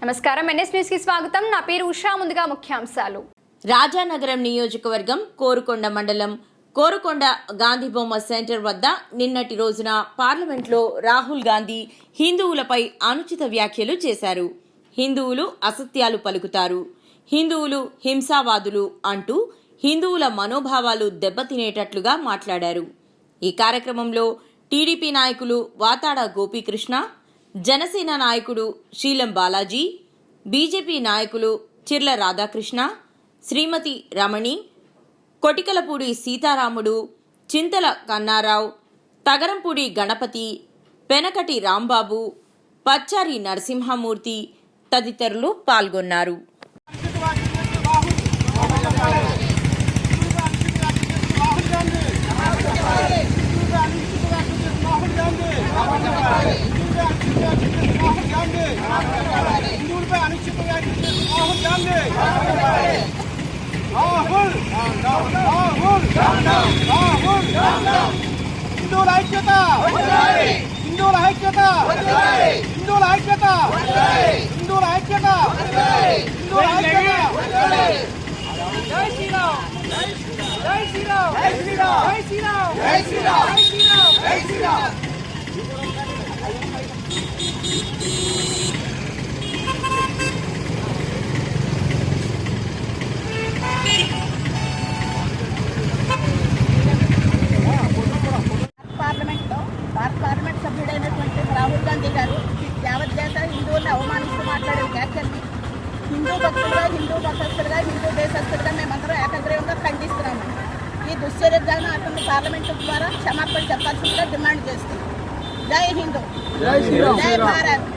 నమస్కారం, NS news కి స్వాగతం. నా పేరు ఉషా. ముందుగా ముఖ్యాంశాలు. రాజానగరం నియోజకవర్గం కోరుకొండ మండలం కోరుకొండ గాంధీ బొమ్మ సెంటర్ వద్ద నిన్నటి రోజున పార్లమెంట్లో రాహుల్ గాంధీ హిందువులపై అనుచిత వ్యాఖ్యలు చేశారు. హిందువులు అసత్యాలు పలుకుతారు, హిందువులు హింసావాదులు అంటూ హిందువుల మనోభావాలు దెబ్బతినేటట్లుగా మాట్లాడారు. ఈ కార్యక్రమంలో టీడీపీ నాయకులు వాతాడ గోపీకృష్ణ, జనసేన నాయకుడు శీలం బాలాజీ, బీజేపీ నాయకులు చిర్ల రాధాకృష్ణ, శ్రీమతి రమణి, కొటికలపూడి సీతారాముడు, చింతల కన్నారావు, తగరంపూడి గణపతి, పెనకటి రాంబాబు, పచ్చారి నరసింహమూర్తి తదితరులు పాల్గొన్నారు. హిందువుల ఐక్యత, హిందువుల ఐక్యత, హిందువుల ఐక్యత, హిందువుల ఐక్యత, హిందువుల ఐక్యత. జై శ్రీరామ్, జై శ్రీరామ్, జై శ్రీరామ్, జై శ్రీరామ్, జై శ్రీరామ్, జై శ్రీరామ్, జై శ్రీరామ్. పార్లమెంట్ సభ్యుడైనటువంటి రాహుల్ గాంధీ గారు యావత్ దేశ హిందువులను అవమానిస్తూ మాట్లాడే వ్యాఖ్యల్ని హిందూ భక్తులుగా, హిందూ మతస్థులుగా, హిందూ దేశస్తులుగా మేమందరం ఏకగ్రీవంగా ఖండిస్తున్నాము. ఈ దుశ్చర్యను అతను పార్లమెంటు ద్వారా క్షమాపణ చెప్పాల్సిందిగా డిమాండ్ చేస్తుంది. జై హిందూ, జై భారత్.